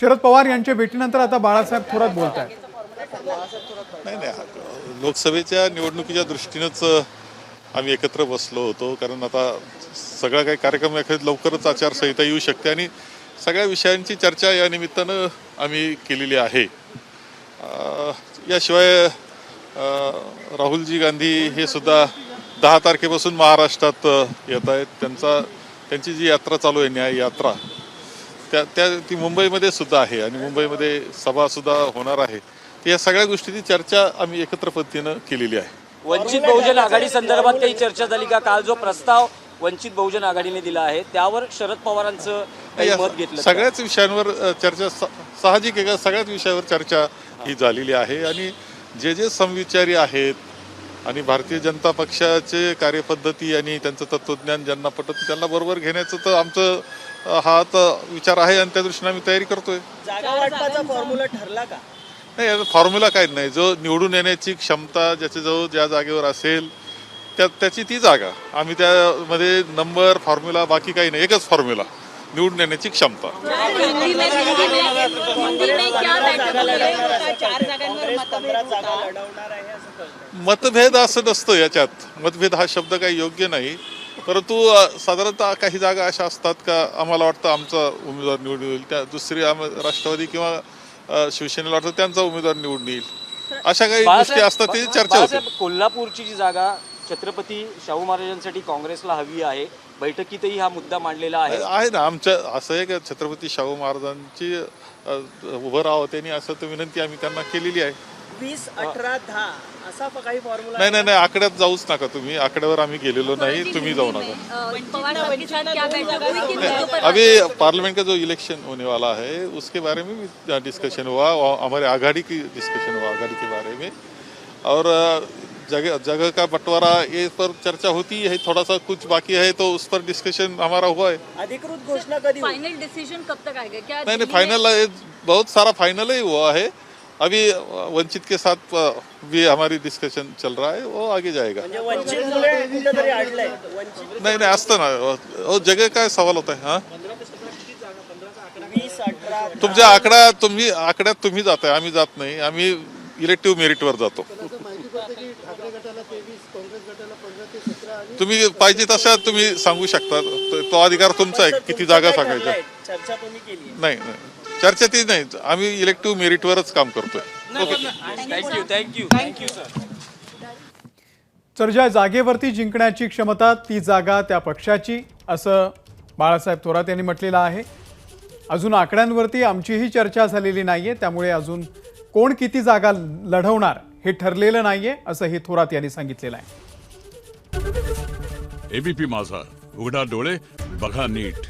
शरद पवार यांच्या भेटीनंतर आता बाळासाहेब थोरात बोलत आहेत. नाही, लोकसभेच्या निवडणुकीच्या दृष्टीनंच आम्ही एकत्र बसलो होतो, कारण आता सगळा काही कार्यक्रम लवकरच आचारसंहिता येऊ शकते आणि सगळ्या विषयांची चर्चा या निमित्तानं आम्ही केलेली आहे. याशिवाय राहुलजी गांधी हे सुद्धा 10 तारखेपासून महाराष्ट्रात येत आहेत. त्यांची जी यात्रा चालू आहे, न्याय यात्रा, ती मुंबईमध्ये सुद्धा आहे आणि मुंबईमध्ये सभासुद्धा होणार आहे. या सगळ्या गोष्टीची चर्चा आम्ही एकत्र पद्धतीनं केलेली आहे. वंचित बहुजन आघाडी संदर्भात काही चर्चा झाली का? काल जो प्रस्ताव वंचित बहुजन आघाडीने दिला आहे त्यावर शरद पवारांचं मत घेतलं? सगळ्याच विषयांवर चर्चा साहजिक आहे का, सगळ्याच विषयावर चर्चा ही झालेली आहे आणि जे समविचारी आहेत आणि भारतीय जनता पक्षाचे कार्यपद्धती आणि त्यांचं तत्वज्ञान ज्यांना पटत त्यांना बरोबर घेण्याचं तर आमचं हा विचार आहे आणि त्या दृष्टीने आम्ही तयारी करतोय. जागा वाटपाचा फॉर्म्युला ठरला का? नाही, याचा फॉर्म्युला काही नाही. जो निवडून येण्याची क्षमता ज्याच्याजवळ ज्या जागेवर असेल त्याची ती जागा, आम्ही त्यामध्ये नंबर फॉर्म्युला बाकी काही नाही, एकच फॉर्म्युला, निवडून येण्याची क्षमता. मतभेद असं नसतं याच्यात. मतभेद हा शब्द काही योग्य नाही, परंतु साधारणतः काही जागा अशा असतात का आम्हाला वाटतं आमचा उमेदवार निवडून येईल, त्या दुसरी राष्ट्रवादी किंवा शिवसेनेला वाटतं त्यांचा उमेदवार निवडून येईल, अशा काही गोष्टी असतात, त्याची चर्चा होते. कोल्हापूरची जी जागा छत्रपती शाहू महाराजांसाठी काँग्रेसला हवी आहे, बैठकीतही हा मुद्दा मांडलेला आहे ना. आमच्या असं आहे का, छत्रपती शाहू महाराजांची उभं राहावं त्यांनी, असं तर विनंती आम्ही त्यांना केलेली आहे. 20, 18, 10 असा काही फॉर्म्युला नाही, आकड्यात जाऊच नका तुम्ही. आकड्यावर आम्ही गेलेलो नाही, तुम्ही जाऊ नका. अभी पार्लियामेंट का जो इलेक्शन होने वाला है उसके बारे में भी डिस्कशन हुआ, हमारे आघाड़ी की डिस्कशन हुआ, आघाड़ी के बारे में, और जगह का बंटवारा ये पर चर्चा होती है. थोड़ा सा कुछ बाकी है तो उस पर डिस्कशन हमारा हुआ है. अधिकृत घोषणा कधी होगी? फाइनल डिसीजन कब तक आएगा? क्या नहीं, फाइनल बहुत सारा फाइनल ही हुआ है. अभी वंचित के साथ भी हमारी डिस्कशन चल रहा है, वो आगे जाएगा. म्हणजे वंचितमुळे कुठेतरी अडलंय वंचित. नहीं, असतं ना, वो जगह का सवाल होता है. हाँ, 20, 18 तुमच्या आकड्यात तुम्ही जाताय, आम्ही जात नाही. आम्ही इलेक्टिव्ह मेरिटवर जातो. तुम्ही पाहिजे तशा तुम्ही सांगू शकता, तो अधिकार तुमचा आहे किती जागा सांगायच्या. चर्चा तुम्ही केली? नाही, चर्चा ती नाही, आम्ही इलेक्टिव्ह मेरिटवरच काम करतोय. Thank you sir. तर ज्या जागेवरती जिंकण्याची क्षमता ती जागा त्या पक्षाची, असं बाळासाहेब थोरात यांनी म्हटलेलं आहे. अजून आकड्यांवरती आमचीही चर्चा झालेली नाहीये, त्यामुळे अजून कोण किती जागा लढवणार हे ठरलेलं नाहीये, असंही थोरात यांनी सांगितलेलं आहे. एबीपी माझा, उघडा डोळे बघा नीट.